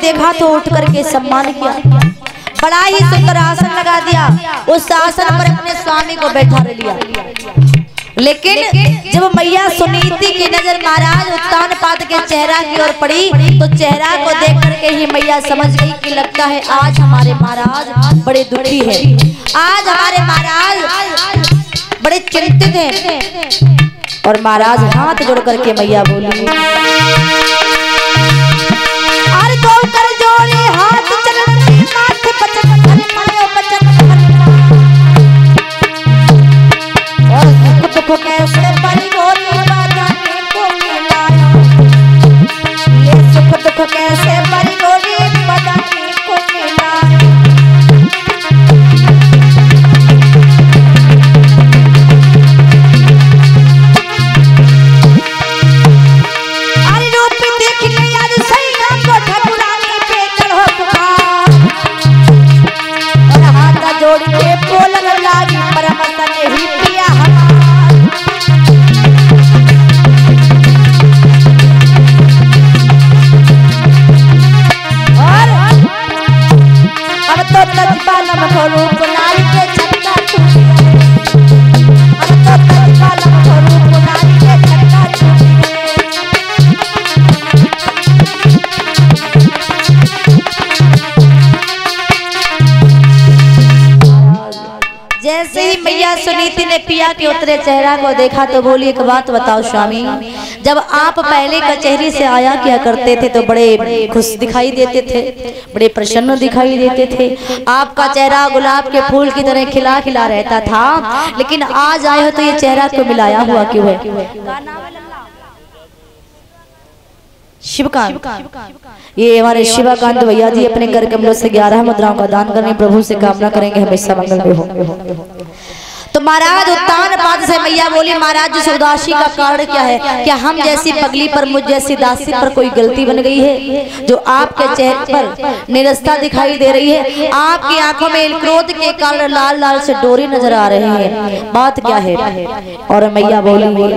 देखा तो उठ करके सम्मान किया, बड़ा ही सुंदर आसन लगा दिया, उस आसन पर अपने स्वामी को बैठा लिया। लेकिन जब मैया सुनीति की नजर महाराज उत्तानपाद के चेहरा की ओर पड़ी तो चेहरा को देख करके ही मैया समझ गई कि लगता है आज हमारे महाराज बड़े दुखी हैं, आज हमारे महाराज बड़े चिंतित हैं। और महाराज हाथ जोड़ करके मैया बोली, और दो कर जोड़े हाथ चरण में माथे बचन भरे मारे बचन और दुख कैसे बड़ी गोली बजाने को मिलाया, ये सुख दुख कैसे बड़ी गोली बजाने को मिलाया। जोड़ के बोलन लागी परमत नहीं पिया और अब तो तजपालम रूप नारी के छक्का छूट गए, अब तो तजपालम रूप नारी के छक्का छूट जैसे ही मैया सुनीति ने पिया के उतरे चेहरा को देखा तो बोली, एक बात बताओ स्वामी, जब आप पहले कचहरी से आया क्या करते थे तो बड़े खुश दिखाई देते थे, बड़े प्रसन्न दिखाई देते थे, आपका चेहरा गुलाब के फूल की तरह खिला खिला रहता था, लेकिन आज आए हो तो ये चेहरा क्यों मिलाया हुआ क्यों है? शिवकांत, ये हमारे शिवकांत भैया जी अपने कर कमलों से 11 मुद्राओं का दान करने प्रभु से कामना करेंगे हमेशा मंगल में हो। तो महाराज उत्तानपाद से मैया बोली, महाराज जिस उदासी का कारण क्या है? क्या हम जैसी पगली पर, मुझ जैसी दासी पर कोई गलती बन गई है जो आपके चेहरे पर निरस्ता दिखाई दे रही है? आपकी आंखों में क्रोध के कारण लाल लाल से डोरी नजर आ रही है, बात क्या है? और मैया बोली,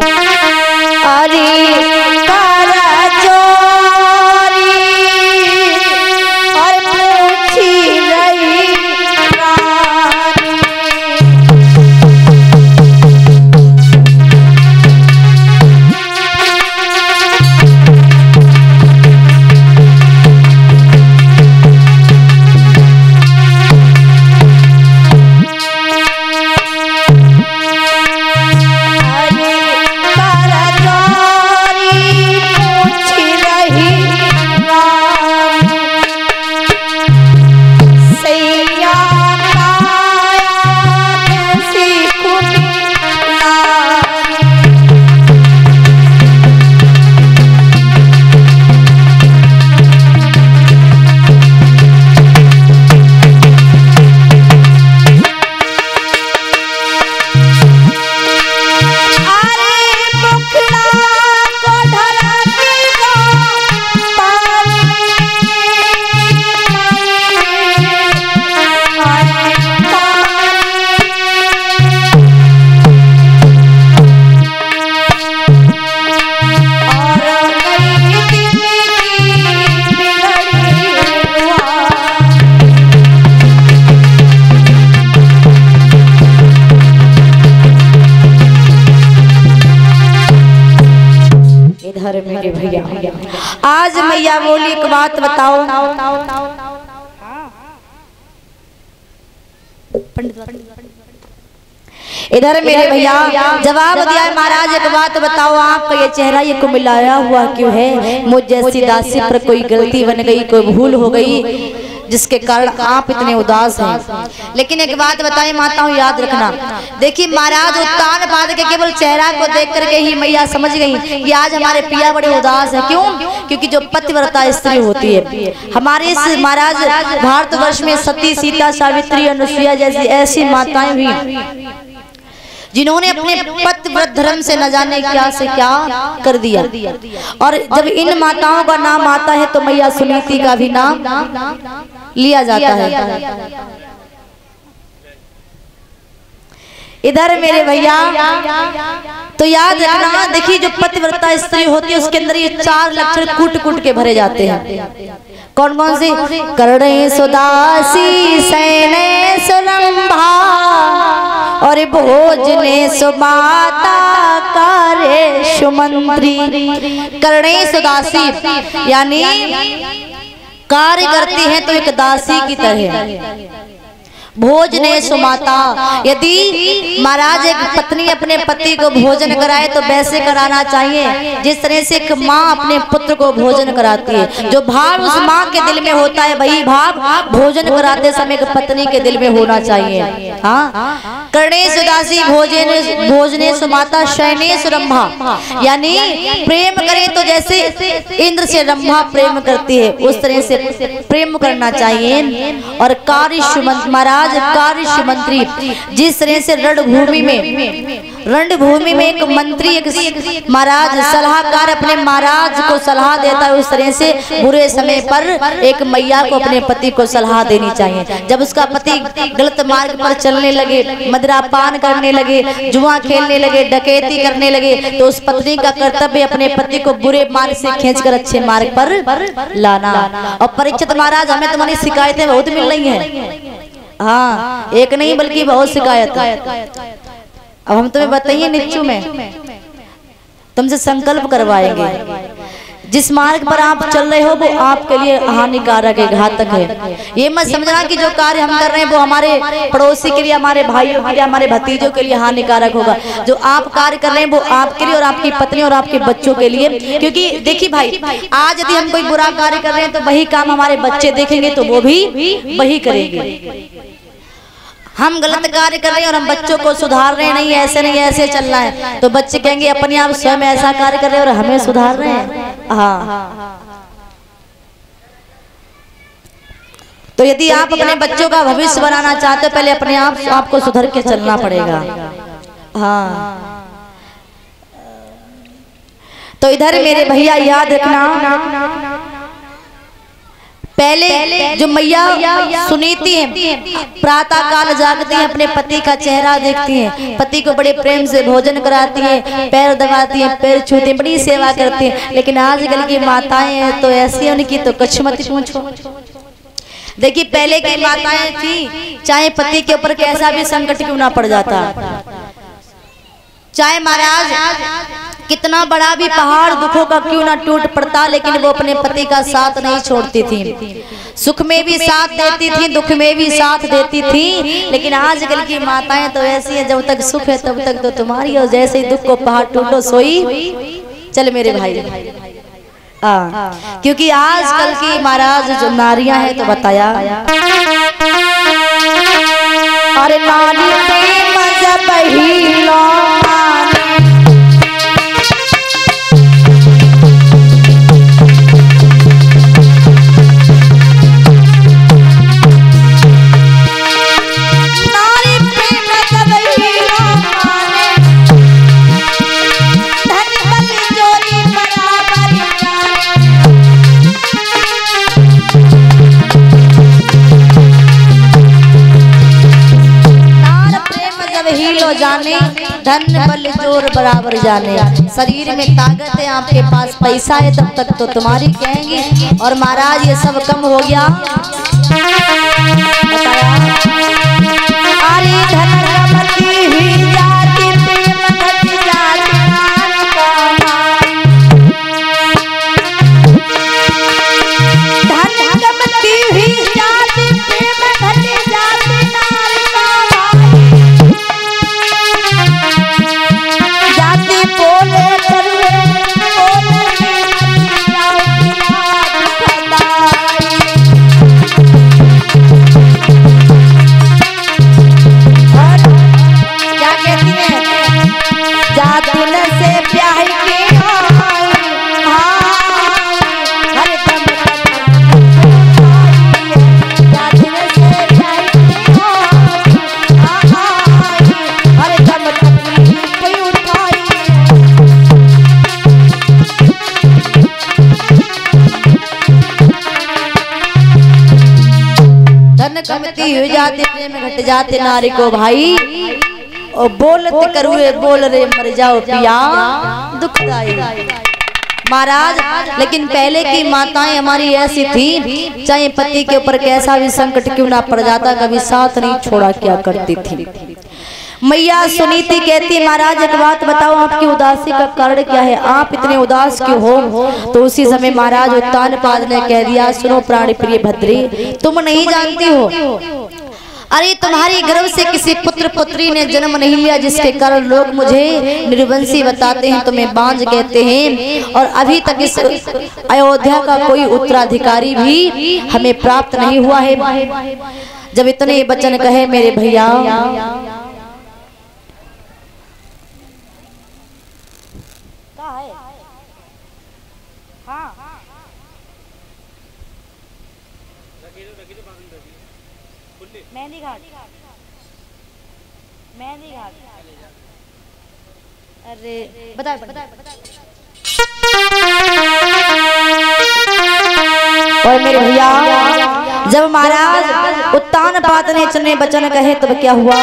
अरे मेरे भैया, आज मैया बोली, एक बात बताओ, इधर मेरे भैया जवाब दिया, महाराज एक बात बताओ, आपका ये चेहरा ये को मिलाया हुआ क्यों है? मुझ जैसी दासी पर कोई गलती बन गई, कोई भूल हो गई जिसके कारण आप इतने उदास हैं। लेकिन एक बात बताएं माताओं, याद रखना, देखिए महाराज उत्तानपाद के केवल चेहरा को देख करके ही मैया समझ गई कि आज हमारे पिया बड़े उदास हैं। क्यों? क्योंकि जो पतिव्रता स्त्री होती है हमारे इस महाराज भारतवर्ष में सती, सीता, सावित्री, अनुसुईया जैसी ऐसी माताएं भी जिन्होंने अपने पतिव्रत धर्म से न जाने क्या से क्या कर दिया। और जब इन माताओं का नाम आता है तो मैया सुनीति का भी नाम लिया जाता है। इधर मेरे भैया तो याद रखना, देखिए जो पतिव्रता स्त्री होती है उसके अंदर ये 4 लक्षण कूट कूट के भरे जाते हैं। कौन कौन से? करणे सुदासी, सैने सुरंभा और भोजने सुमाता, कार्य सुमंत्री। करणे सुदासी यानी कार्य करती हैं तो एक दासी की तरह। भोजने सुमाता, यदि महाराज एक पत्नी अपने पति को भोजन कराए तो वैसे कराना चाहिए जिस तरह से एक माँ अपने पुत्र को भोजन कराती है। जो भाव उस माँ के दिल में होता है वही भाव भोजन कराते समय एक पत्नी के दिल में होना चाहिए। हाँ, करणे सुदासी, भोजने सुमाता, शयने सुरंभा यानी प्रेम करे तो जैसे इंद्र से रंभा प्रेम करती है उस तरह से प्रेम करना चाहिए। और कार्य महाराज कार्य मंत्री, जिस तरह से रणभूमि में एक मंत्री एक महाराज सलाहकार अपने महाराज को सलाह देता है उस तरह से बुरे समय पर एक मैया को अपने पति को सलाह देनी चाहिए। जब उसका पति गलत मार्ग पर चलने लगे, मदिरापान करने लगे, जुआ खेलने लगे, डकैती करने लगे तो उस पत्नी का कर्तव्य अपने पति को बुरे मार्ग से खींचकर अच्छे मार्ग पर लाना। और परीक्षित महाराज हमें तुम्हारी शिकायतें बहुत मिल रही हैं। हाँ, एक नहीं बल्कि बहुत शिकायत। अब हम तुम्हें बताइए निच्चू में तुमसे संकल्प करवाएंगे, जिस मार्ग पर आप चल रहे हो वो आपके लिए हानिकारक है, घातक है। ये मत समझना कि जो कार्य हम कर रहे हैं वो हमारे पड़ोसी के लिए, हमारे भाइयों के लिए, हमारे भतीजों के लिए हानिकारक होगा। जो आप कार्य कर रहे हैं वो आपके लिए और आपकी पत्नी और आपके बच्चों के लिए। क्योंकि देखिए भाई, आज यदि हम कोई बुरा कार्य कर रहे हैं तो वही काम हमारे बच्चे देखेंगे तो वो भी वही करेंगे। हम गलत कार्य कर रहे हैं और हम बच्चों को सुधार रहे हैं, नहीं ऐसे नहीं ऐसे चलना है, तो बच्चे कहेंगे अपने आप स्वयं ऐसा कार्य कर रहे हैं और हमें सुधार रहे हैं। हाँ, तो यदि आप अपने बच्चों का भविष्य बनाना चाहते हो पहले अपने आप आपको सुधर के चलना पड़ेगा। हाँ, तो इधर मेरे भैया याद रखना, पहले जो मैया सुनीति है प्रातः काल जागती है, अपने पति का चेहरा देखती है, पति को बड़े प्रेम से भोजन कराती है, पैर दबाती है, पैर छूती है, बड़ी सेवा करती है। लेकिन आजकल की माताएं हैं तो ऐसी उनकी तो कुछ मत पूछो। देखिए पहले की माताएं थी, चाहे पति के ऊपर कैसा भी संकट क्यों ना पड़ जाता, चाहे महाराज कितना बड़ा भी पहाड़ दुखों का क्यों ना टूट पड़ता, लेकिन वो अपने पति का साथ नहीं छोड़ती थी। सुख में भी साथ देती थी, दुख में भी साथ देती थी। लेकिन आजकल की माताएं तो ऐसी हैं, जब तक सुख है तब तक तो तुम्हारी, और जैसे ही दुख को पहाड़ टूटो सोई चल मेरे भाई। क्योंकि आजकल की महाराज जो नारियां हैं तो बताया, अरे नारी जाने, धन बल जोर बराबर जाने। शरीर में ताकत है, आपके पास पैसा है, तब तक तो तुम्हारी कहेंगे। और महाराज ये सब कम हो गया, अरे धन रमती हुई जाति प्रेम घट जाति नाम का, धन रमती हुई जाति प्रेम घट जाति नाम कमती हो जाती, प्रेम घट जाते नारी को भाई। और बोलते करुए बोल रे मर जाओ पिया दुखदाई महाराज। लेकिन पहले की माताएं हमारी ऐसी थी, चाहे पति के ऊपर कैसा भी संकट क्यों ना पड़ जाता, कभी साथ नहीं छोड़ा क्या करती थी। मैया सुनीति कहती महाराज एक बात बताओ, आपकी उदासी का कारण क्या है, आप इतने उदास क्यों हो। तो उसी समय महाराज उत्तानपाद ने कह दिया, सुनो प्राणी प्रिय भद्री, तुम नहीं जानती हो, अरे तुम्हारी गर्भ से किसी पुत्र पुत्री ने जन्म नहीं लिया, जिसके कारण लोग मुझे निर्वंशी बताते हैं, तुम्हें बांझ कहते हैं, और अभी तक इस अयोध्या का कोई उत्तराधिकारी भी हमें प्राप्त नहीं हुआ है। जब इतने वचन कहे मेरे भैया, मेहंदी घाट, मेहंदी घाट, अरे बता और मेरे भैया जब महाराज उत्तानपाद ने इतने वचन कहे तब क्या हुआ।